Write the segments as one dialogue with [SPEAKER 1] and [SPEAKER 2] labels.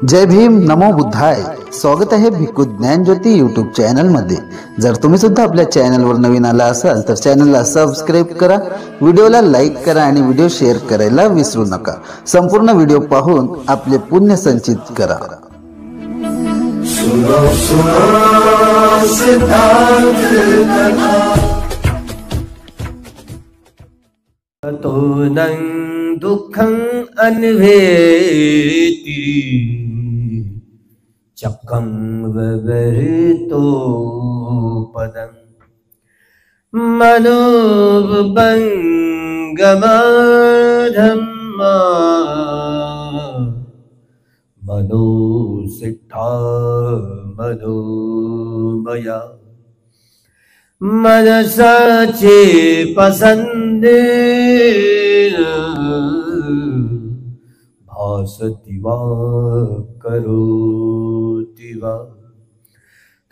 [SPEAKER 1] जय भीम, नमो बुद्धाय. स्वागत आहे भिक्खू ज्ञानज्योती यूट्यूब चॅनल मध्ये. जर तुम्ही सुद्धा आपल्या चॅनलवर नवीन आला असाल तर चॅनलला सबस्क्राईब करा, व्हिडिओला लाईक करा आणि व्हिडिओ शेअर करायला विसरू नका. संपूर्ण व्हिडिओ पाहून आपले पुण्य संचित करा.
[SPEAKER 2] तोनं दुःखं अन्वेति चक्रं व्यवहृतो पदं मनोबंगमधम्मा मनोसिद्धा मनोमया मनसाचे पसंदे भासति वा करोति वा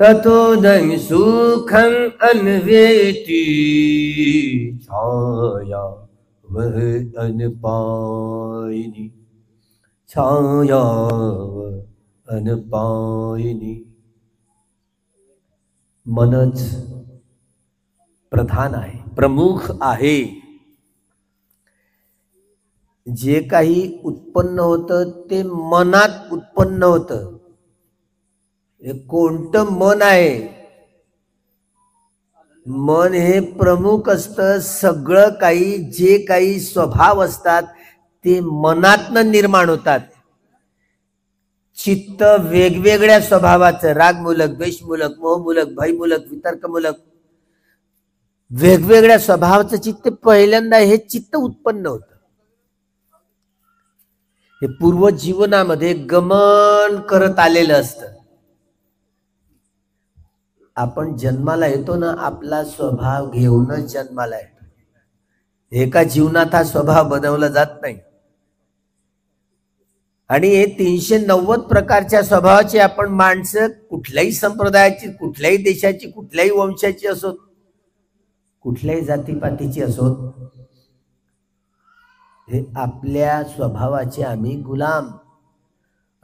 [SPEAKER 2] ततो नं सुखं अन्वेति छाया वह अनपायिनी छाया अनपायिनी. मनच प्रधान आहे, प्रमुख आहे. जे काही उत्पन्न होतं ते मनात उत्पन्न होतं. हे कोणतं मन आहे? मन हे प्रमुख असतं. सगळं काही जे काही स्वभाव असतात ते मनातनं निर्माण होतात. चित्त वेगवेगळ्या स्वभावाचं, रागमूलक, द्वेषमूलक, मोहमूलक, भयमूलक, वितर्कमूलक, वेगवेगळ्या स्वभावाचं चित्त पहिल्यांदा हे चित्त उत्पन्न होतं. हे पूर्व जीवनामध्ये गमन करत आलेलं असतं. आपण जन्माला येतो ना, आपला स्वभाव घेऊनच जन्माला येतो. एका जीवनात हा स्वभाव बनवला जात नाही. आणि हे 390 प्रकारच्या स्वभावाची आपण माणसं, कुठल्याही संप्रदायाची, कुठल्याही देशाची, कुठल्याही वंशाची असोत, कुठल्याही जातीपातीची असोत, हे आपल्या स्वभावाचे आम्ही गुलाम.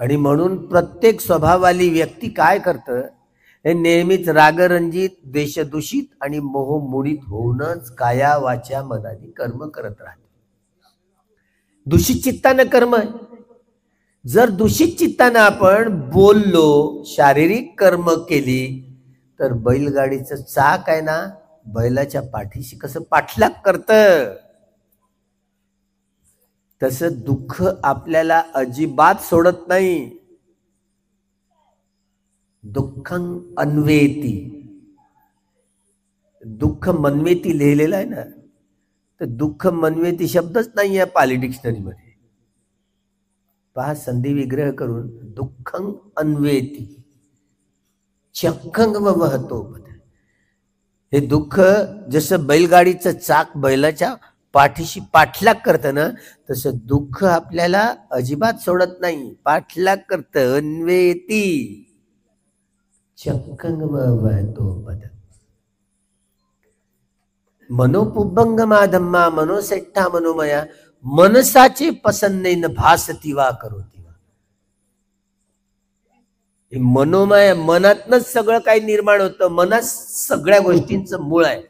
[SPEAKER 2] आणि म्हणून प्रत्येक स्वभाववाली व्यक्ती काय करतं, हे नेहमीच रागरंजित, देशदूषित आणि मोहमुळीत होऊनच काया वाचा मनाने कर्म करत राहते. दूषित चित्तानं कर्म. जर दूषित चित्तानं आपण बोललो, शारीरिक कर्म केली, तर बैलगाडीचं चाक आहे ना, बैलाच्या पाठीशी कसं पाठलाग करतं, तसं दुःख आपल्याला अजिबात सोडत नाही. दुःखं अन्वेती, दुःख मनवेती लिहिलेलं आहे ना, तर दुःख मनवेती शब्दच नाही आहे पाली डिक्शनरीमध्ये. पहा, संधी विग्रह करून दुःखं अन्वेती चक्रं वहतो. हे दुःख जसं बैलगाडीचं चाक बैलाच्या पाठीशी पाठलाग करतं ना, तसं दुःख आपल्याला अजिबात सोडत नाही, पाठलाग करतं. अन्वेती चक्रं वहतो पद मनोपुब्बंगमाधम्मा मनोसेठ्ठा मनोमया मनसाचे पसंदेन भासती वा करोती वा. मनोमय, मनातनच सगळं काही निर्माण होतं. मनात सगळ्या गोष्टींचं मूळ आहे,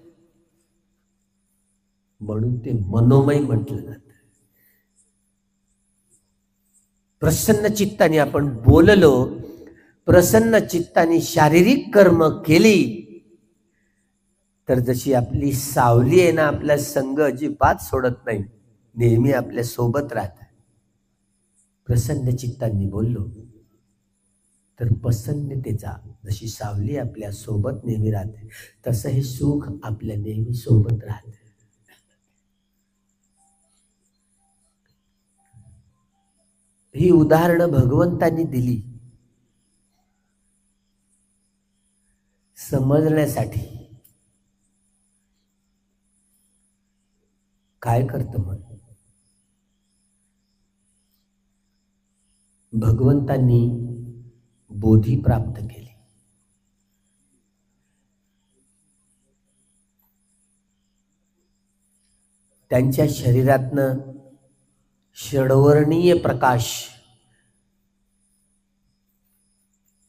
[SPEAKER 2] म्हणून ते मनोमय म्हटलं जातं. प्रसन्न चित्ताने आपण बोललो, प्रसन्न चित्ताने शारीरिक कर्म केली, तर जशी आपली सावली आहे ना, आपला संग अजिबात सोडत नाही, नेहमी आपल्या सोबत राहत. प्रसन्न चित्तांनी बोललो तर प्रसन्नतेचा, जशी सावली आपल्या सोबत नेहमी राहते, तसं हे सुख आपल्या नेहमी सोबत राहते. ही उदाहरणं भगवंतांनी दिली समजण्यासाठी. काय करतं मन? भगवंतांनी बोधी प्राप्त केली. त्यांच्या शरीरातनं षडवर्णीय प्रकाश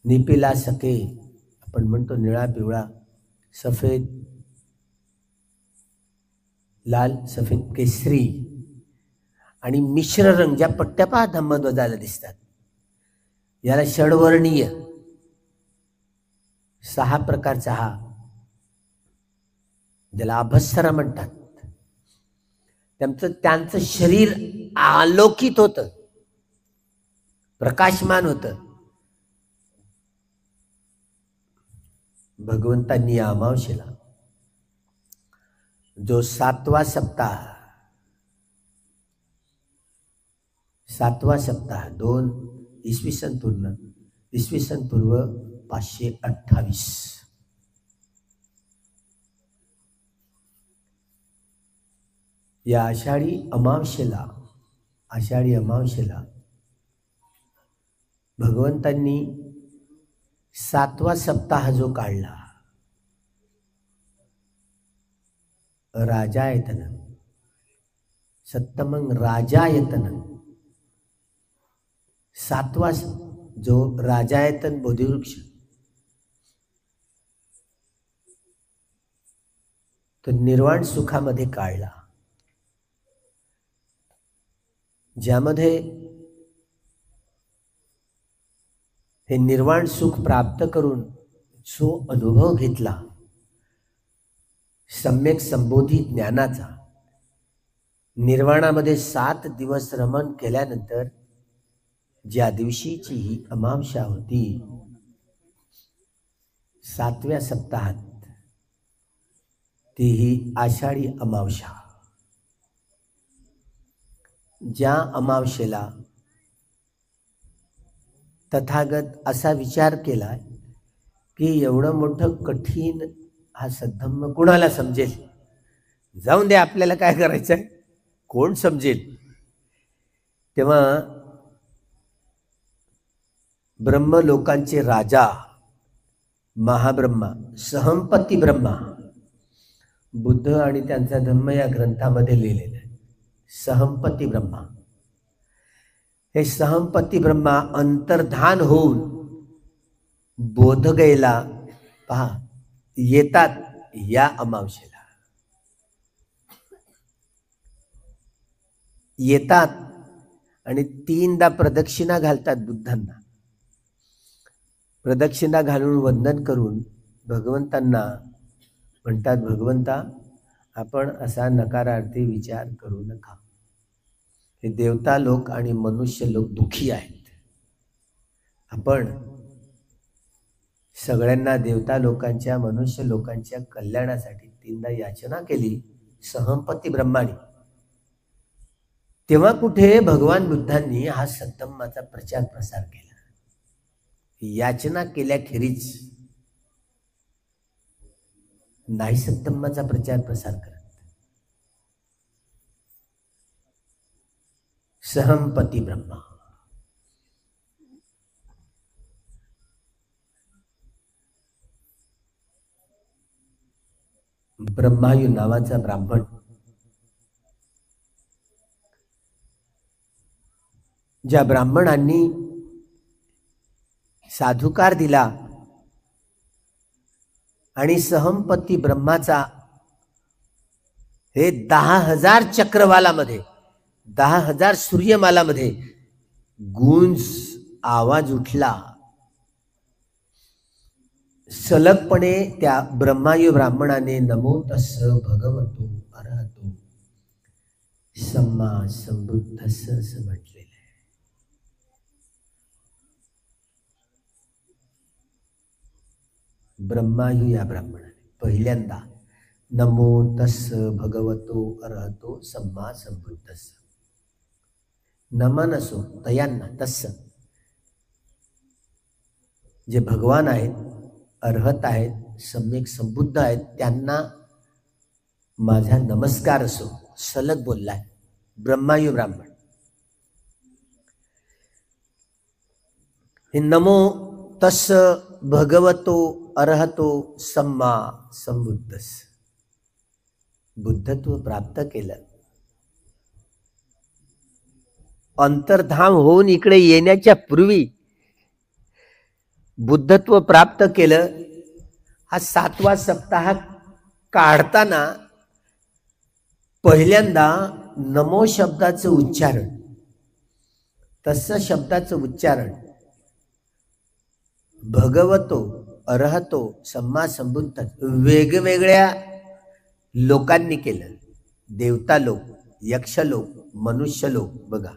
[SPEAKER 2] निपिला सके, आपण म्हणतो निळा पिवळा सफेद लाल सफेद केसरी आणि मिश्र रंग, ज्या पट्ट्या पहा धम्मध्वजाला दिसतात, याला षडवर्णीय 6 प्रकारचा हा, ज्याला अभस्सरा म्हणतात. त्यांचं शरीर आलोकित होतं, प्रकाशमान होतं. भगवंतांनी या अमावस्येला जो 7वा सप्ताह 2 इसवी सन पूर्व 528 या आषाढी अमावस्येला भगवंतांनी 7वा सप्ताह जो काढला, राजायतनं सप्तमं राजायतनं, 7वा जो राजायतन बोधिवृक्ष, तो निर्वाण सुखामध्ये काढला, ज्यामध्ये हे निर्वाण सुख प्राप्त करून जो अनुभव घेतला सम्यक संबोधी ज्ञानाचा, निर्वाणामध्ये 7 दिवस रमण केल्यानंतर ज्या दिवशीची ही अमावस्या होती 7व्या सप्ताहात, ती ही आषाढी अमावस्या. ज्या अमावस्येला तथागत असा विचार केला की एवढं मोठं कठीण हा सद्धम्म कुणाला समजेल, जाऊन दे, आपल्याला काय करायचंय, कोण समजेल. तेव्हा ब्रह्मलोकांचे राजा महाब्रह्मा, सहंपती ब्रह्मा, बुद्ध आणि त्यांचा धम्म या ग्रंथामध्ये लिहिलेलं आहे. सहंपती ब्रह्मा, हे सहंपती ब्रह्मा अंतर्धान होऊन बोधगयेला पहा येतात या अमावस्येला येतात आणि 3दा प्रदक्षिणा घालतात बुद्धांना. प्रदक्षिणा घालून वंदन करून भगवंतांना म्हणतात, भगवंता आपण असा नकारार्थी विचार करू नका, हे देवता लोक आणि मनुष्य लोक दुःखी आहेत. आपण सगळ्यांना देवता लोकांच्या मनुष्य लोकांच्या कल्याणासाठी 3दा याचना केली सहंपती ब्रह्माने. तेव्हा कुठे भगवान बुद्धांनी हा सद्धम्माचा प्रचार प्रसार केला. याचना केल्याखेरीज नाही सद्धम्माचा प्रचार प्रसार करत. सहंपती ब्रह्मा, ब्रह्मायू नावाचा ब्राह्मण, ज्या ब्राह्मणांनी साधुकार दिला आणि सहंपती ब्रह्माचा हे 10,000 चक्रवालामध्ये 10,000 सूर्यमालामध्ये गुंज आवाज उठला. सलगपणे त्या ब्रह्मायू ब्राह्मणाने नमो तस्स भगवतो अरहतो सम्मा संबुद्धस्स असं म्हटलेलं आहे. ब्रह्मायू या ब्राह्मणाने पहिल्यांदा नमो तस्स भगवतो अरहतो सम्मा संबुद्धस्स, नमन असो तयांना, तस्स जे भगवान आहेत, अर्हत आहेत, सम्यक संबुद्ध आहेत, त्यांना माझा नमस्कार असो, सलग बोललाय ब्रह्मायू ब्राह्मण. हे नमो तस्स भगवतो अरहतो सम्मा संबुद्धस्स, बुद्धत्व प्राप्त केलं. अंतर्धाम होऊन इकडे येण्याच्या पूर्वी बुद्धत्व प्राप्त केलं. हा 7वा सप्ताह काढताना पहिल्यांदा नमो शब्दाचं उच्चारण, तसं शब्दाचं उच्चारण भगवतो अरहतो सम्मा संबुद्ध वेगवेगळ्या लोकांनी केलं. देवता लोक, यक्ष लोक, मनुष्य लोक. बघा,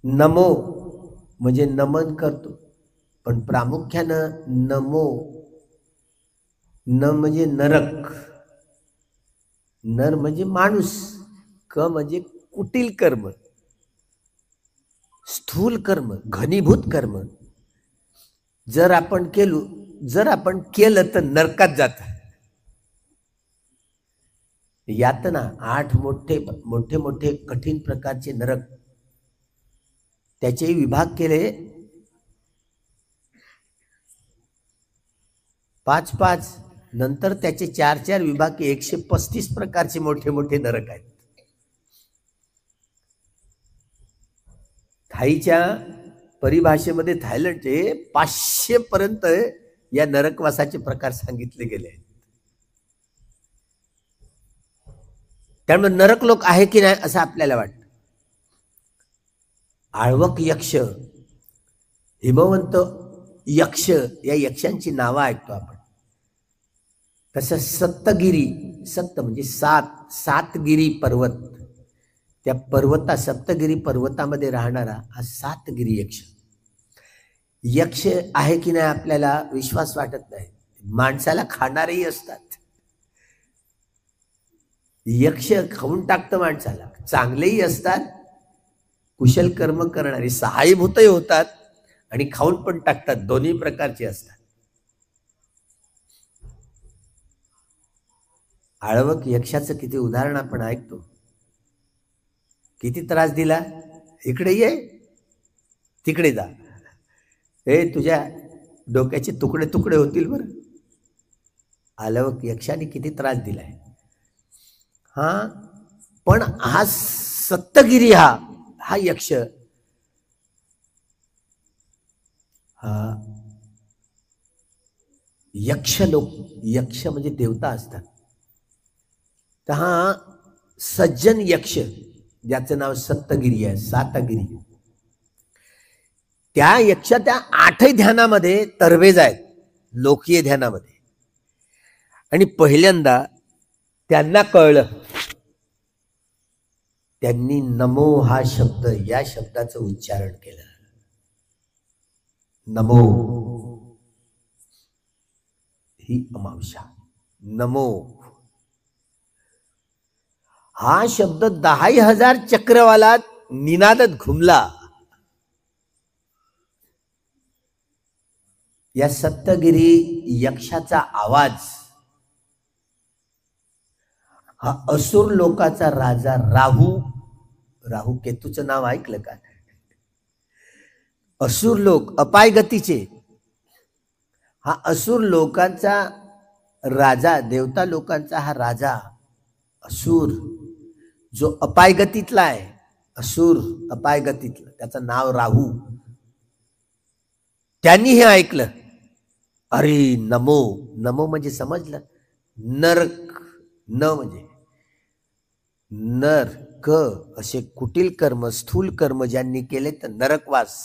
[SPEAKER 2] नमो म्हणजे नमन करतो, पण प्रामुख्यानं नमो, न म्हणजे नरक, नर म्हणजे माणूस, क म्हणजे कुटील कर्म, स्थूल कर्म, घनीभूत कर्म जर आपण केलं तर नरकात जात. यातना 8 मोठे कठीण प्रकारचे नरक, त्याचे विभाग केले 5-5, नंतर त्याचे 4-4 विभाग, 135 प्रकारचे मोठे नरक आहेत. थाईच्या परिभाषेमध्ये थायलंडचे 500 पर्यंत या नरकवासाचे प्रकार सांगितले गेले आहेत. त्यामुळे नरक लोक आहे की नाही असं आपल्याला वाटतं. आळवक यक्ष, हिमवंत यक्ष, या यक्षांची नावं ऐकतो आपण. तसं सप्तगिरी, सप्त म्हणजे 7गिरी पर्वत, त्या सप्तगिरी पर्वतामध्ये राहणारा हा 7गिरी यक्ष. यक्ष आहे की नाही आपल्याला विश्वास वाटत नाही. माणसाला खाणारेही असतात. यक्ष खाऊन टाकतं माणसाला. चांगलेही असतात, कुशल कर्म करणारे, सहायभूतही होतात आणि खाऊन पण टाकतात. दोन्ही प्रकारचे असतात. आळवक यक्षाचं किती उदाहरण आपण ऐकतो. किती त्रास दिला, इकडे ये, तिकडे जा, हे तुझ्या डोक्याचे तुकडे होतील बरं. आळवक यक्षाने किती त्रास दिलाय. हा पण हा सप्तगिरी हा यक्ष, हा यक्ष म्हणजे देवता असतात. तर हा सज्जन यक्ष, ज्याचं नाव सप्तगिरी आहे, 7गिरी, त्या यक्षा त्या 8 ध्यानामध्ये तरवेज आहेत, लोकीय ध्यानामध्ये. आणि पहिल्यांदा त्यांना कळलं, त्यांनी नमो हा शब्द, या शब्दाचं उच्चारण केलं. नमो ही अमावस्या, नमो हा शब्द 10,000 चक्रवालात निनादत घुमला. या सप्तगिरी यक्षाचा आवाज हा असुर लोकाचा राजा राहू केतूचं नाव ऐकलं का? असुर लोक अपाय गतीचे, हा असुर लोकांचा राजा, देवता लोकांचा हा राजा असुर, जो अपायगतीतला आहे, असुर अपायगतीतला, त्याचं नाव राहू. त्यांनी हे ऐकलं. अरे नमो म्हणजे समजलं, नरक, न म्हणजे नर, क असे कुटील कर्म, स्थूल कर्म ज्यांनी केले तर नरकवास.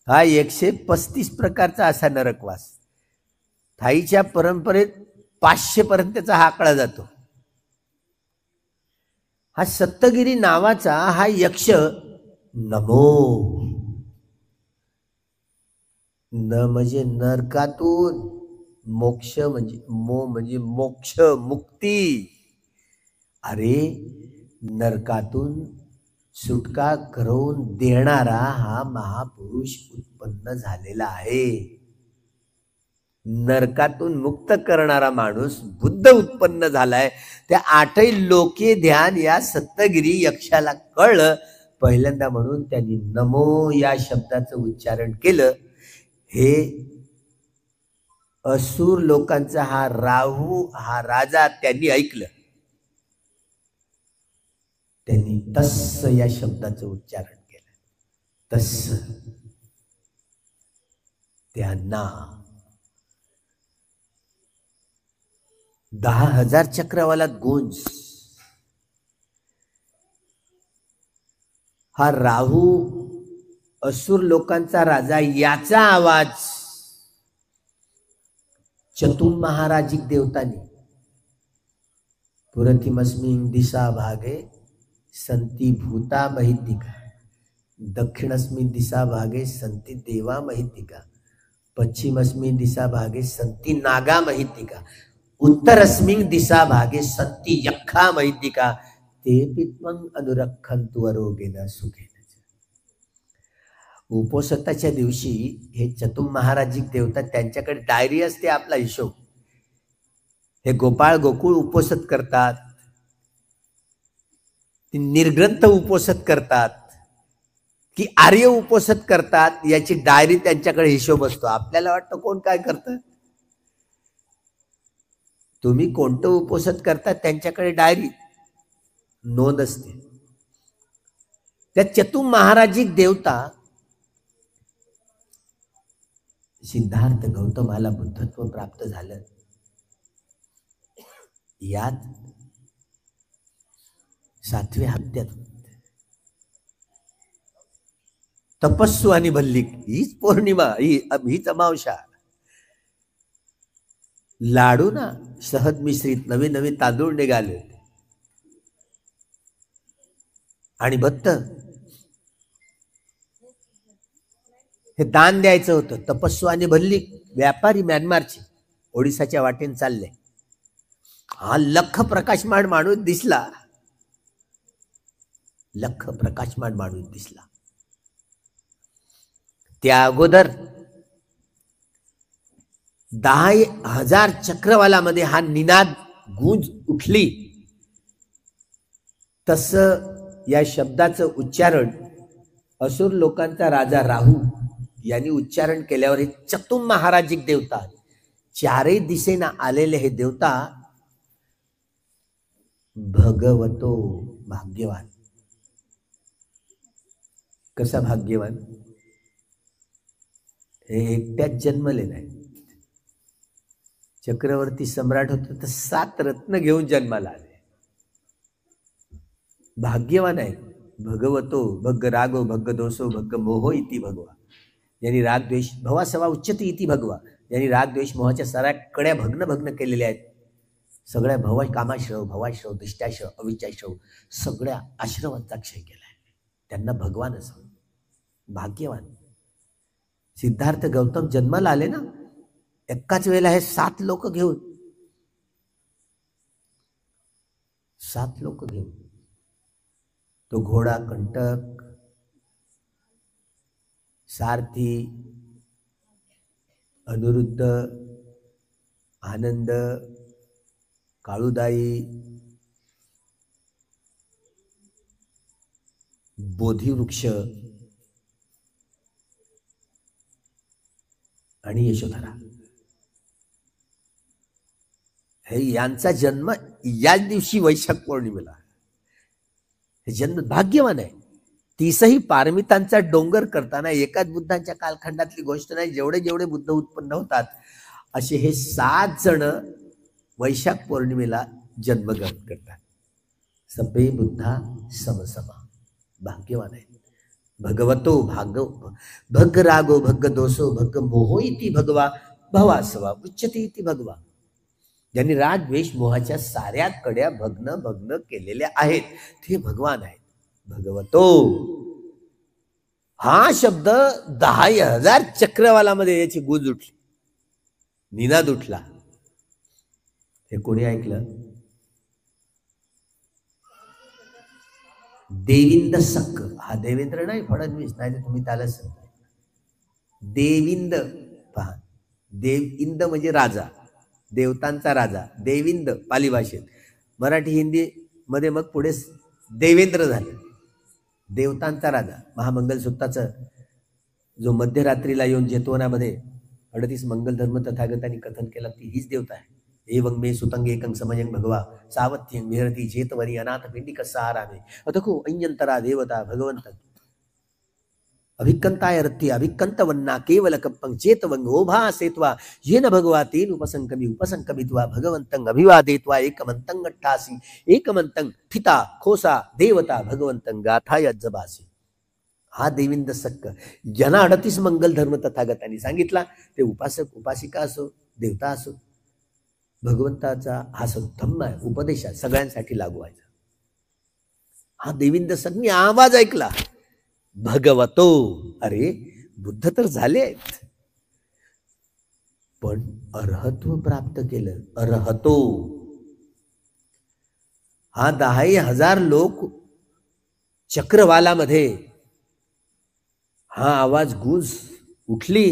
[SPEAKER 2] हा 135 प्रकारचा असा नरकवास. थाईच्या परंपरेत 500 पर्यंतचा हा आकडा जातो. हा सप्तगिरी नावाचा हा यक्ष नमो, न म्हणजे नरकातून, मोक्ष म्हणजे मोक्ष, मुक्ती. अरे नरकातून सुटका करून देणारा हा महापुरुष उत्पन्न झालेला आहे. नरकातून मुक्त करणारा माणूस बुद्ध उत्पन्न झालाय. त्या 8 लोके ध्यान या सप्तगिरी यक्षाला कळलं पहिल्यांदा, म्हणून त्यांनी नमो या शब्दाचं उच्चारण केलं. हे असुर लोकांचा हा राहू, हा राजा, त्यांनी ऐकलं. त्यांनी तस्स या शब्दाचं उच्चारण केलं. तस्स त्यांना 10,000 चक्रवाला गुंज. हा राहू असुर लोकांचा राजा, याचा आवाज चतुम महाराजिक देवतांनी पुरतिमस्मिन् दिशा भागे संति भूता महितिका, दक्षिणस्मिन् दिशा भागे संति देवा महितिका, पश्चिमस्मिन् दिशा भागे संति नागा महितिका, उत्तरस्मिन् दिशा भागे संति यक्षा महितिका, ते पित्वं अनुरक्षन्तु आरोग्येन सुखेन. उपोषताच्या दिवशी हे चतुम महाराजिक देवता, त्यांच्याकडे डायरी असते, आपला हिशोब. हे गोपाळ गोकुळ उपोषित करतात, निर्ग्रंथ उपोषित करतात की आर्य उपोषित करतात, याची डायरी त्यांच्याकडे हिशोब असतो. आपल्याला वाटतं कोण काय करतं. तुम्ही कोणतं उपोषित करता त्यांच्याकडे डायरी नोंद असते. त्या चतुम महाराजिक देवता सिद्धार्थ गौतमाला बुद्धत्व प्राप्त झालं. यात 7व्या हप्त्यात तपस्सू आणि भल्लिक, हीच पौर्णिमा, हीच अमावस्या. लाडू ना शहद मिश्रित नवे नवे तांदूळ निघाले आणि भत्त हे दान द्यायचं होतं. तपस्सू आणि भल्लिक व्यापारी म्यानमारचे ओडिसाच्या वाटेने चालले. हा लख प्रकाशमान माणूस दिसला, लख प्रकाशमान माणूस दिसला. त्या अगोदर 10,000 चक्रवालामध्ये हा निनाद गूंज उठली. तस या शब्दाचं उच्चारण असुर लोकांचा राजा राहू यांनी उच्चारण केल्यावर हे चतुम महाराजिक देवता, चारही दिशेने आलेले हे देवता भगवतो भाग्यवान. कसा भाग्यवान? हे एकट्याच जन्मले नाही. चक्रवर्ती सम्राट होते तर 7 रत्न घेऊन जन्माला आले. भाग्यवान आहे. भगवतो भग्ग रागो भग्ग दोषो भग्ग मोहो इति भगवा, यांनी राग द्वेष भवा सवा उच्चती इति भगवा, यांनी राग द्वेष मोहाच्या साऱ्या कड्या भग्न भग्न केलेल्या आहेत. सगळ्या भव कामाश्रव भवाश्रव दृष्ट्याश्रव अविचाश्रव सगळ्या आश्रवांचा क्षय केलाय. त्यांना भगवान असं भाग्यवान. सिद्धार्थ गौतम जन्माला आले ना, एकाच वेळेला हे 7 लोक घेऊन, 7 लोक घेऊन. तो घोडा कंटक, सारथी, अनुरुद्ध, आनंद, काळुदाई, बोधिवृक्ष आणि यशोधरा, हे यांचा जन्म याच दिवशी वैशाख पौर्णिमेला. हे जन्म भाग्यवान आहे. 30ही पारमितांचा डोंगर करताना एकाच बुद्धांच्या कालखंडातली गोष्ट नाही. जेवढे जेवढे बुद्ध उत्पन्न होतात असे हे 7 जण वैशाख पौर्णिमेला जन्मग्रहण करतात. सभे बुद्धा समसमा, भाग्यवान आहे. भगवतो भग्ग रागो भग्ग दोषो भग्ग मोहो इति भगवा भवासवा उच्चते इति भगवा, ज्यांनी राग द्वेष मोहाच्या साऱ्या कड्या भग्न भग्न केलेल्या आहेत ते भगवान आहेत. भगवतो हा शब्द 10,000 चक्रवालामध्ये याची गूंज उठली, निनाद उठला. हे कोणी ऐकलं? देविंद सक्क. हा देवेंद्र नाही, फडणवीस नाही, तर तुम्ही त्याला सांगता. देविंद पहा, देव इंद म्हणजे राजा, देवतांचा राजा. देविंद पाली भाषेत, मराठी हिंदी मध्ये मग पुढे देवेंद्र झाले. देवतांचा राजा. महामंगलसूत्राचं जो मध्यरात्रीला येऊन जेतवनामध्ये 38 मंगल धर्म तथागतांनी कथन केलं ती हीच देवता आहे. एवं मे सुतंग एकं समयं भगवा सावत्यं विहरती जेतवरी अनाथ पिंडिक सहारा में अतको अयंतरा देवता भगवंत. अभिकंतायर्थी अभिकंतवन्ना केवल कप्पं चेतवंगोभा सेत्वा येन भगवा तेन उपसंकमित्वा भगवंतं अभिवादेत्वा एकमंतं अट्ठासी एकमंतं ठिता खोसा देवता भगवंतं गाथाय जबासी. हा देविंद सक्क ज्यांना 38 मंगल धर्म तथागतांनी सांगितला, ते उपासक उपासिका असो, देवता असो, भगवंताचा हा धम्म आहे, उपदेश आहे, सगळ्यांसाठी लागू व्हायचा. हा देविंद सक्कनी आवाज ऐकला, भगवतो. अरे बुद्ध तर झाले आहेत, पण अर्हत्व प्राप्त केलं. अर्हतो हा 10,000 लोक चक्रवालामध्ये हा आवाज गूंज उठली,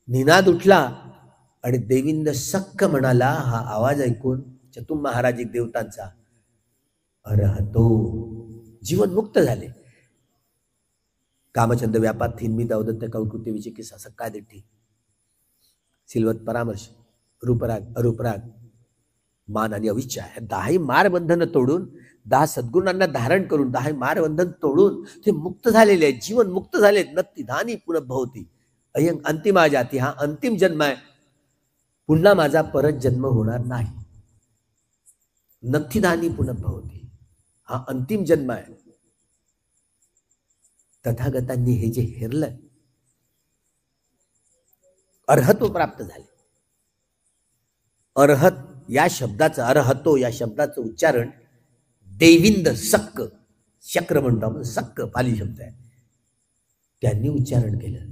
[SPEAKER 2] निनाद उठला आणि देविंद सक्क म्हणाला. हा आवाज ऐकून चतुम महाराजिक देवतांचा अर्हतो जीवनमुक्त झाले. कामचंद व्यापात थिन्मी दौदत्त कौकृत्य विचिकित्सा सक्का दिट्ठी सिलवत परामर्श रूपराग अरूपराग मान आणि अविच्छा ह्या 10 मारबंधन तोडून, 10 सद्गुणांना धारण करून 10 मारबंधन तोडून ते मुक्त झालेले आहेत, जीवन मुक्त झालेत. नत्ती धानी पुनर्भवती अयं अंतिमा जाती. हा अंतिम जन्म आहे, पुन्हा माझा परत जन्म होणार नाही. नत्ती धानी पुनर्भवती हा अंतिम जन्म आहे. तथागतांनी हे जे हेरलं, अर्हत्व प्राप्त झाले. अर्हत या शब्दाचं, अर्हतो या शब्दाचं उच्चारण देविंद सक्क, चक्र म्हणतो आपण, सक्क पाली शब्द आहे, त्यांनी उच्चारण केलं.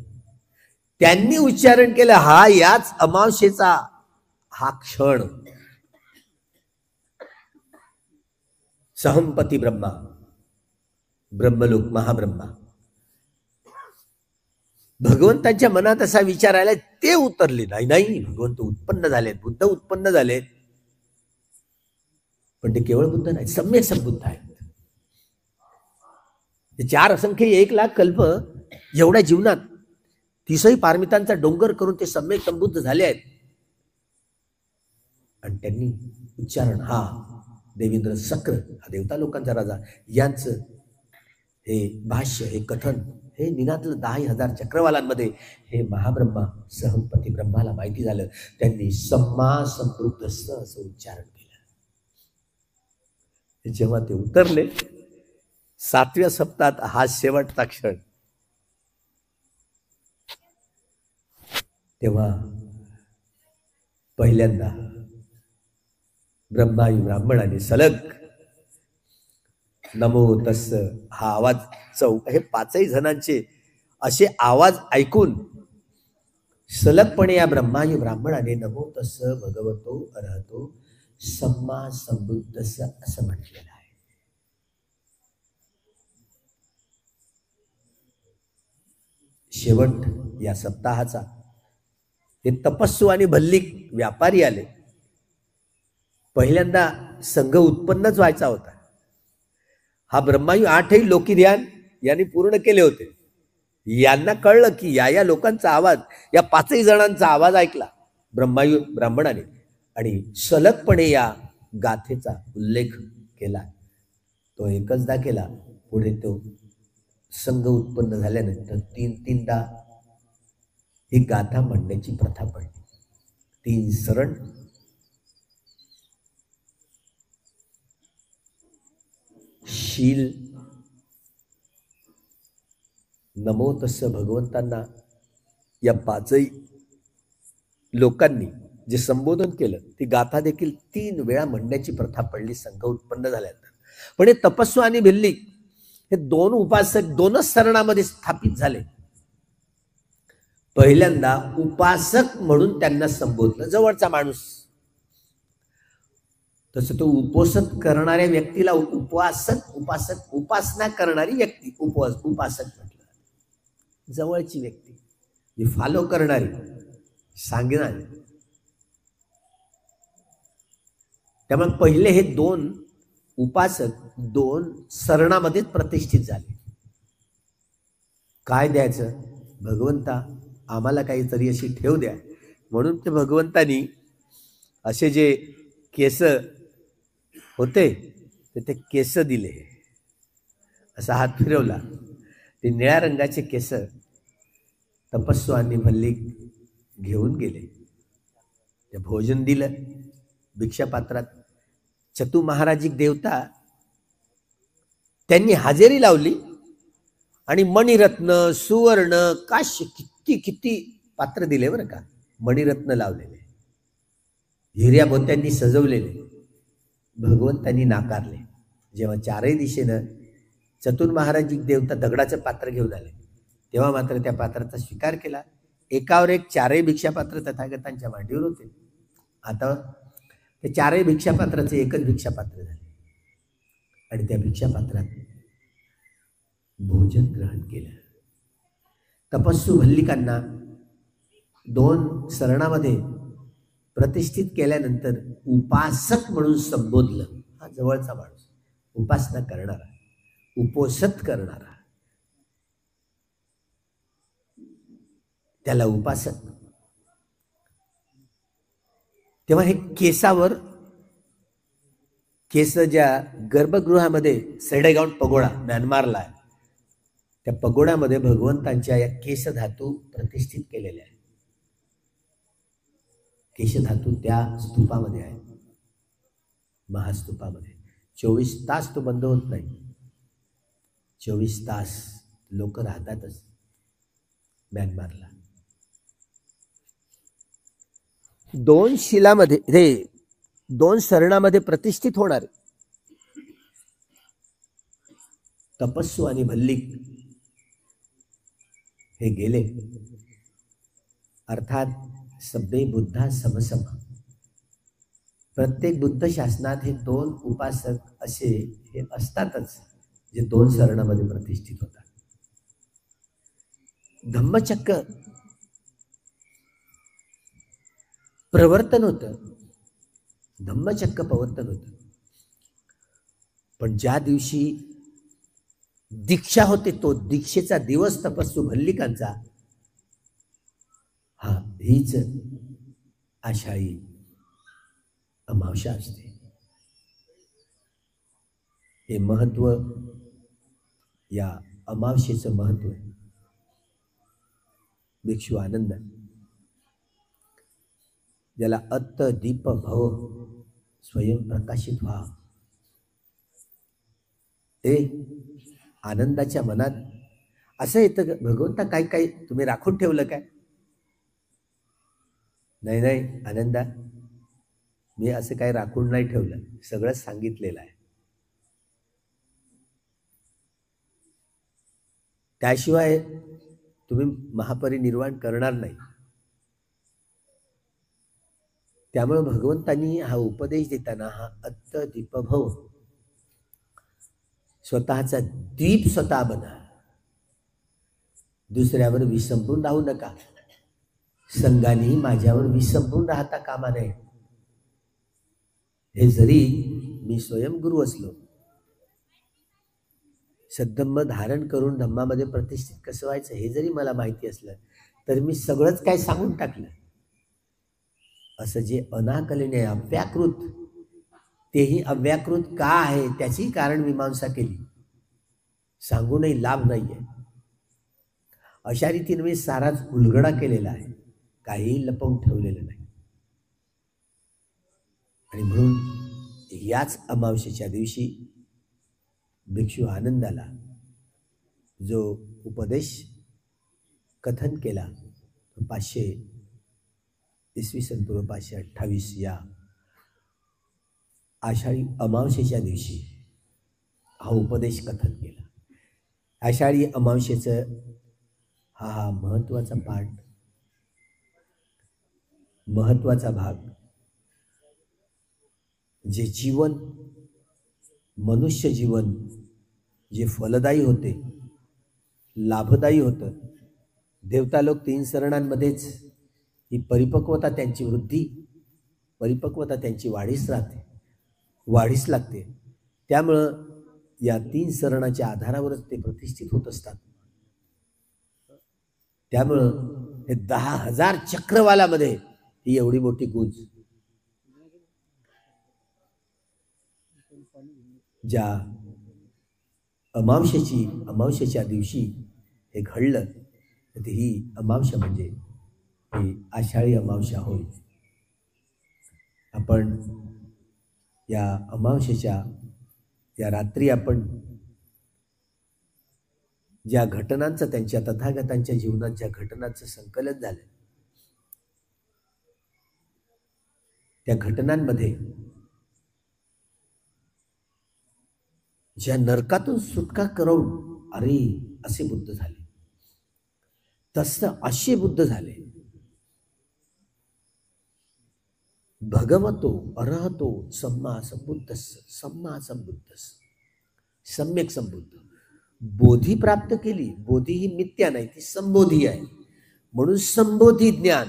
[SPEAKER 2] त्यांनी उच्चारण केलं. हा याच अमावस्येचा हा क्षण सहंपती ब्रह्मा, ब्रह्मलोक महाब्रह्मा, भगवंतांच्या मनात असा विचार आला, ते उतरले नाही. नाही, भगवंत उत्पन्न झालेत, बुद्ध उत्पन्न झालेत, पण ते केवळ बुद्ध नाही, सम्यक संबुद्ध आहेत. 4 असंख्य 1 लाख कल्प एवढ्या जीवनात 30ही पारमितांचा डोंगर करून ते सम्यक संबुद्ध झाले आहेत. आणि त्यांनी उच्चारण, हा देवेंद्र सक्र, हा देवता लोकांचा राजा, यांचं हे भाष्य, हे कथन, हे निनादलं 10,000 चक्रवालांमध्ये हे महाब्रह्मा सहंपती ब्रह्माला माहिती झालं. त्यांनी सम्मा संपृक्त असं उच्चारण केलं. जेव्हा ते उतरले 7व्या सप्ताहात, हा शेवटचा क्षण, तेव्हा पहिल्यांदा ब्रह्मायू ब्राह्मणाने सलग नमो तस्स हा आवाज हे 5ही जणांचे असे आवाज ऐकून सलगपणे या ब्रह्मायू ब्राह्मणाने नमो तस्स भगवतो अर्हतो सम्मा संबुद्धस्स असं म्हटलेलं आहे. शेवट या सप्ताहाचा हे तपस्सू आणि भल्लिक व्यापारी आले. पहिल्यांदा संघ उत्पन्नच व्हायचा होता. हा ब्रह्मायू 8ही लोकी ध्यान यांनी पूर्ण केले होते. यांना कळलं की या लोकांचा आवाज, या 5ही जणांचा आवाज ऐकला ब्रह्मायू ब्राह्मणाने आणि सलगपणे या गाथेचा उल्लेख केला. तो एकचदा केला, पुढे तो संघ उत्पन्न झाल्यानंतर 3-3दा ही गाथा म्हणण्याची प्रथा पडली. 3 सरण, शील, नमो तस्स भगवंतांना या 5ही लोकांनी जे संबोधन केलं, ती गाथा देखील 3 वेळा म्हणण्याची प्रथा पडली संघ उत्पन्न झाल्यानंतर. पण हे तपस्सू आणि भिल्लिक हे 2 उपासक 2च सरणामध्ये स्थापित झाले. पहिल्यांदा उपासक म्हणून त्यांना संबोधलं, जवळचा माणूस. तसं तो उपोषण करणाऱ्या व्यक्तीला उपासक, उपासक उपासना करणारी व्यक्ती उपासक म्हटलं. जवळची व्यक्ती जी फॉलो करणारी, सांगणारी. त्यामुळे पहिले हे 2 उपासक 2 सरणामध्येच प्रतिष्ठित झाले. काय द्यायचं, भगवंता आम्हाला काहीतरी अशी ठेव द्या. म्हणून ते भगवंतानी असे जे केस होते ते केस दिले. असा हात फिरवला, ते निळ्या रंगाचे केस तपस्वी आणि भल्लिक घेऊन गेले. ते भोजन दिलं भिक्षापात्रात. चतू महाराजिक देवता त्यांनी हजेरी लावली आणि मणिरत्न, सुवर्ण, काश्य किती किती पात्र दिले बरं का. मणिरत्न लावलेले, हिऱ्या मोत्यांनी सजवलेले. भगवंतांनी नाकारले. जेव्हा चारही दिशेनं चतुर महाराजिक देवता दगडाचं पात्र घेऊन आले, तेव्हा मात्र त्या पात्राचा स्वीकार केला. एकावर एक चारही भिक्षापात्र तथागतांच्या मांडीवर होते. आता ते चारही भिक्षापात्राचे एकच भिक्षापात्र झाले आणि त्या भिक्षापात्रात भोजन ग्रहण केलं. तपस्वी भल्लिकांना 2 सरणामध्ये प्रतिष्ठित केल्यानंतर उपासक म्हणून संबोधलं. हा जवळचा माणूस, उपासना करणारा, उपोषित करणारा, त्याला उपासक. तेव्हा हे केसावर, केस ज्या गर्भगृहामध्ये सेडेगाउंट पगोडा म्यानमारला आहे, त्या पगोड्यामध्ये भगवंतांच्या या केशधातू प्रतिष्ठित केलेल्या आहेत. केशधातू त्या स्तूपामध्ये आहे, महास्तूपामध्ये. 24 तास तो बंद होत नाही. 24 तास लोक राहतातच म्यानमारला. 2 शिलामध्ये, हे 2 सरणामध्ये प्रतिष्ठित होणार तपस्वी आणि भल्लिक हे गेले. अर्थात सब्बे बुद्धा समसम. प्रत्येक बुद्ध शासनात हे 2 उपासक असे हे असतातच, जे 2 सरणामध्ये प्रतिष्ठित होतात. धम्मचक्र प्रवर्तन होतं, धम्मचक्र प्रवर्तन होतं. पण ज्या दिवशी दीक्षा होते, तो दीक्षेचा दिवस तपस्वी भल्लिकांचा, हा हीच आषाढी अमावस्या असते. हे महत्व, या अमावस्येचं महत्व आहे. भिक्षू आनंद, ज्याला अत्त दीप भव स्वयं प्रकाशित व्हा, ते आनंदाच्या मनात असं येतं, भगवंता काय काय तुम्ही राखून ठेवलं काय? नाही नाही आनंदा, मी असं काही राखून नाही ठेवलं, सगळंच सांगितलेलं आहे. त्याशिवाय तुम्ही महापरिनिर्वाण करणार नाही. त्यामुळे भगवंतांनी हा उपदेश देताना हा अत्त दीपभव, स्वतःचा दीप स्वतः बना, दुसऱ्यावर विसंबून राहू नका, संघाने माझ्यावर विसंबून राहता कामा नये. हे जरी मी स्वयं गुरु असलो, सद्धम्म धारण करून धम्मामध्ये प्रतिष्ठित कसं व्हायचं हे जरी मला माहिती असलं, तर मी सगळंच काय सांगून टाकलं. असं जे अनाकलीने अव्याकृत, तेही अव्याकृत का आहे त्याची कारण मीमांसा केली. सांगूनही लाभ नाहीये. अशा रीतीने मी साराच उलगडा केलेला आहे, काही लपवून ठेवलेलं नाही. आणि म्हणून याच अमावस्येच्या दिवशी भिक्षू आनंदाला जो उपदेश कथन केला, 500 इसवी सन पूर्व 528 या आषाढी अमावस्येच्या दिवशी हा उपदेश कथन केला. आषाढी अमावस्येचं हा महत्वाचा पाठ, महत्वाचा भाग, जे जीवन, मनुष्य जीवन जे फलदायी होते, लाभदायी होतं. देवता लोक 3 सरणांमध्येच ही परिपक्वता, त्यांची वृद्धी, परिपक्वता त्यांची वाढीस राहते, वाढीस लागते. त्यामुळं या 3 सरणाच्या आधारावरच ते प्रतिष्ठित होत असतात. त्यामुळं हे 10,000 चक्रवालामध्ये ही एवढी मोठी गुंज. ज्या अमावस्येच्या दिवशी हे घडलं तर ही अमावस्या म्हणजे ही आषाढी अमावस्या होईल. आपण या अमावस्येच्या या रात्री आपण ज्या घटनांचं, त्यांच्या तथागतांच्या जीवनात ज्या घटनांचं संकलन झालं, त्या घटनांमध्ये ज्या नरकातून सुटका करून अरे असे बुद्ध झाले, तसं असे बुद्ध झाले. भगवतो अरहतो सम्मा संबुद्धस्स सम्यक संबुद्ध. बोधी प्राप्त केली. बोधी ही मिथ्या नाही, ती संबोधी आहे. म्हणून संबोधी ज्ञान.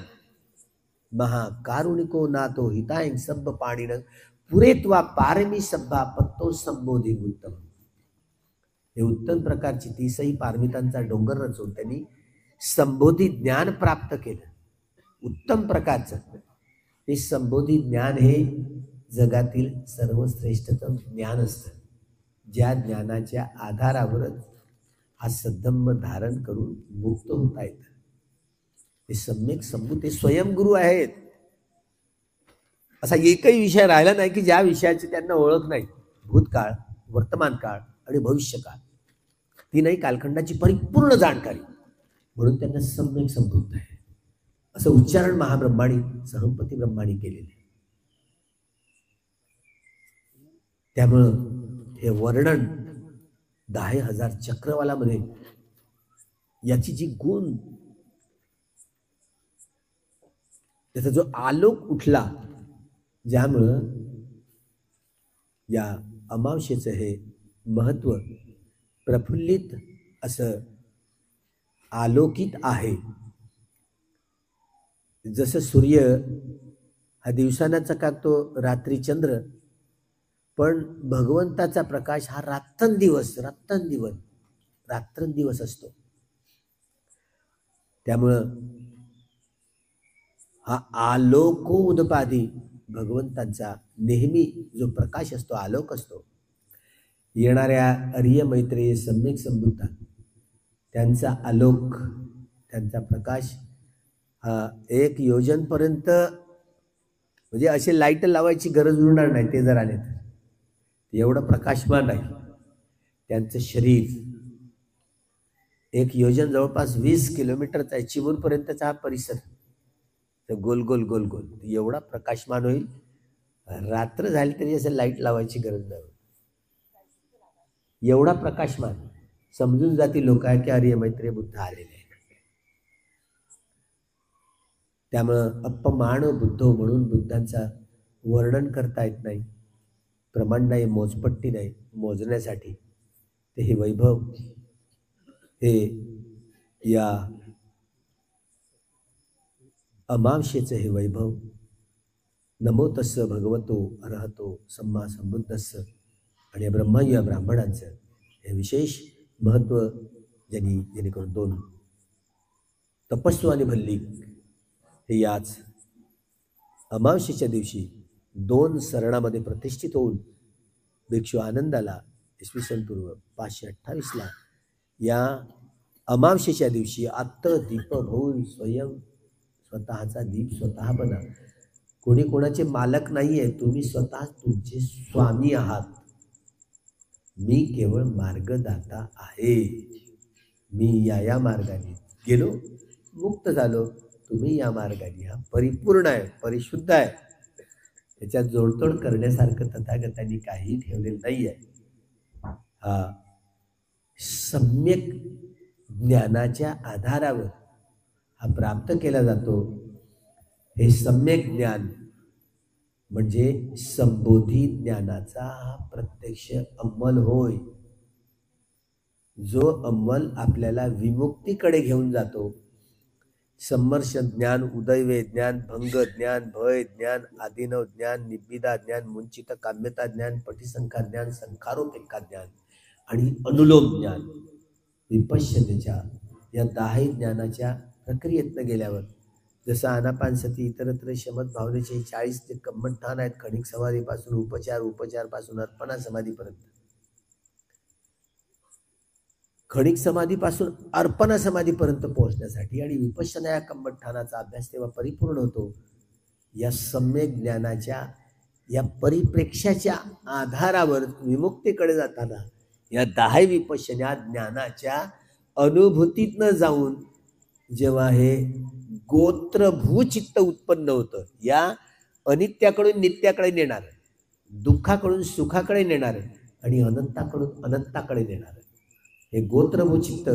[SPEAKER 2] महाकारुणिको नातो हिताय सब पाणीन पुरेत्वा पारमी सब्बा पत्तो संबोधी उत्तम. हे उत्तम प्रकारची 30 पारमितांचा डोंगर रचून त्यांनी संबोधी ज्ञान प्राप्त केलं, उत्तम प्रकारचं. हे संबोधी ज्ञान हे जगातील सर्वश्रेष्ठतम ज्ञान असतं, ज्या ज्ञानाच्या आधारावरच हा सद्धम्म धारण करून मुक्त होता येतं. हे सम्यक संबुद्ध, ते स्वयंगुरु आहेत. असा एकही विषय राहिला नाही की ज्या विषयाची त्यांना ओळख नाही. भूतकाळ, वर्तमान काळ आणि भविष्यकाळ, तीनही कालखंडाची परिपूर्ण जाणकारी, म्हणून त्यांना सम्यक संबुद्ध आहे असं उच्चारण महाब्रह्माणी सहमपती ब्रह्माणी केलेले. त्यामुळं हे वर्णन 10,000 चक्रवालामध्ये याची जी गुण, त्याचा जो आलोक उठला, ज्यामुळं या अमावस्येचं हे महत्व प्रफुल्लित असं आलोकित आहे. जसं सूर्य हा दिवसाना चकाकतो, रात्री चंद्र, पण भगवंताचा प्रकाश हा रात्रंदिवस असतो. त्यामुळं हा आलोको उदपादी भगवंतांचा नेहमी जो प्रकाश असतो, आलोक असतो. येणाऱ्या आर्य मैत्रेय सम्यक संबुद्ध त्यांचा आलोक, त्यांचा प्रकाश हा 1 योजनपर्यंत, म्हणजे असे लाईट लावायची गरज उरणार नाही ते जर आले तर. एवढं प्रकाशमान आहे त्यांचं शरीर. 1 योजन जवळपास 20 किलोमीटरचा आहे. चिमूरपर्यंतचा हा परिसर गोल गोल गोल गोल एवढा प्रकाशमान होईल. रात्र झाली तरी असं लाईट लावायची गरज नाही, एवढा प्रकाशमान. समजून जातील लोक की आर्य मैत्रेय बुद्ध आलेले आहे. त्यामुळं अपमान बुद्ध म्हणून बुद्धांचा वर्णन करता येत नाही, प्रमाण नाही, मोजपट्टी नाही मोजण्यासाठी. ते हे वैभव, हे या अमावस्येचं हे वैभव. नमो तस्स भगवतो अरहतो सम्मा संबुद्धस्स. आणि या ब्रह्मा ब्राह्मणांचं हे विशेष महत्त्व, जेणेकरून 2 तपस्वी आणि भल्लिक हे याच अमावस्येच्या दिवशी 2 सरणामध्ये प्रतिष्ठित होऊन भिक्षू आनंदाला इसवी सन 528 या अमावस्येच्या दिवशी आत्तदीप होऊन स्वतःचा दीप स्वतः बना. कोणी कोणाचे मालक नाही आहे, तुम्ही स्वतः तुमचे स्वामी आहात. मी केवळ मार्गदाता आहे. मी या मार्गाने गेलो, मुक्त झालो. तुम्ही या मार्गाने हा परिपूर्ण आहे, परिशुद्ध आहे. त्याच्यात जोडतोड करण्यासारखं तथागतांनी काही ठेवलेलं नाही आहे. हा सम्यक ज्ञानाच्या आधारावर हा प्राप्त केला जातो. हे सम्यक ज्ञान म्हणजे संबोधी ज्ञानाचा हा प्रत्यक्ष अंमल होय, जो अंमल आपल्याला विमुक्तीकडे घेऊन जातो. समर्श ज्ञान, उदयवे ज्ञान, भंग ज्ञान, भय ज्ञान, आदिनव ज्ञान, निब्बिदा ज्ञान, मुंचित काम्यता ज्ञान, पटिसंख्या ज्ञान, संखारोपेक्षा ज्ञान आणि अनुलोम ज्ञान. विपश्यतेच्या या 10 ज्ञानाच्या प्रक्रियेतनं गेल्यावर, जसं आनापानसती, इतरत्र शमत भावनेचे 40 ते कम्मठान आहेत. खणिक समाधीपासून उपचारपासून अर्पणा समाधीपर्यंत. क्षणिक समाधीपासून अर्पण समाधीपर्यंत पोहोचण्यासाठी आणि विपश्यना या कम्मठानाचा अभ्यास तेव्हा परिपूर्ण होतो. या सम्यक ज्ञानाच्या या परिप्रेक्ष्याच्या आधारावर विमुक्तीकडे जाताना या 10 विपश्यना ज्ञानाच्या अनुभूतीतनं जाऊन जेव्हा हे गोत्रभूचित्त उत्पन्न होतं, या अनित्याकडून नित्याकडे नेणार, दुःखाकडून सुखाकडे नेणार आणि अनंताकडून अनंताकडे नेणार हे गोत्रभूचित्त,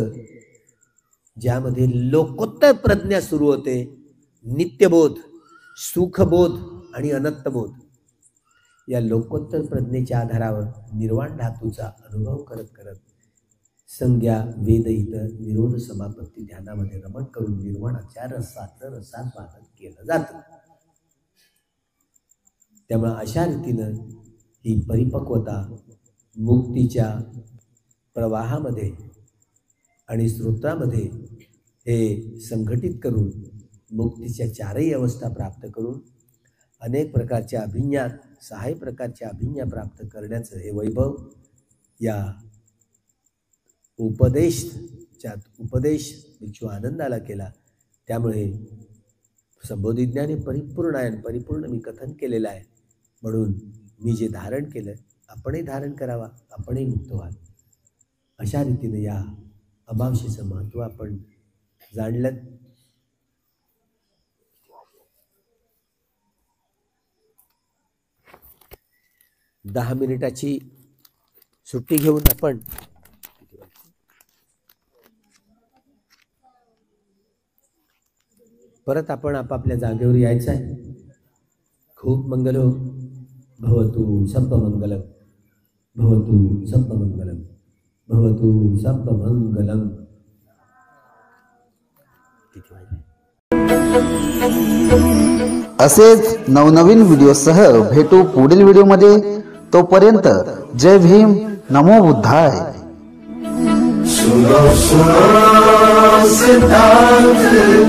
[SPEAKER 2] ज्यामध्ये लोकोत्तर प्रज्ञा सुरू होते, नित्यबोध, सुखबोध आणि अनंतबोध. या लोकोत्तर प्रज्ञेच्या आधारावर निर्वाण धातूचा अनुभव करत करत संज्ञा वेदहित निरोध समापत्ती ध्यानामध्ये रमण करून निर्वाणाच्या रसाचं रसास्वादन केलं जातं. त्यामुळे अशा रीतीनं ही परिपक्वता मुक्तीच्या प्रवाहामध्ये आणि स्रोतामध्ये हे संघटित करून मुक्तीच्या 4ही अवस्था प्राप्त करून अनेक प्रकारच्या अभिज्ञा, 6 प्रकारच्या अभिज्ञा प्राप्त करण्याचं हे वैभव या उपदेश भिक्षू आनंदाला केला. त्यामुळे संबोधिज्ञाने परिपूर्ण आहे, परिपूर्ण मी कथन केलेलं आहे. म्हणून मी जे धारण केलं आपणही धारण करावा, आपणही मुक्त व्हा. अशा रीतीने या अमावस्येचं महत्त्व आपण जाणलं. दहा मिनिटाची सुट्टी घेऊन आपण परत आपण आपापल्या जागेवर यायचं आहे. खूप मंगलो भवतु सर्वमंगलम, भवतु सर्वमंगलम, भवतु सर्वमंगलम.
[SPEAKER 1] असेच नवनवीन व्हिडिओसह भेटू पुढील व्हिडिओमध्ये. तोपर्यंत जय भीम, नमो बुद्धाय.
[SPEAKER 3] सुनो सुनो सिद्धांत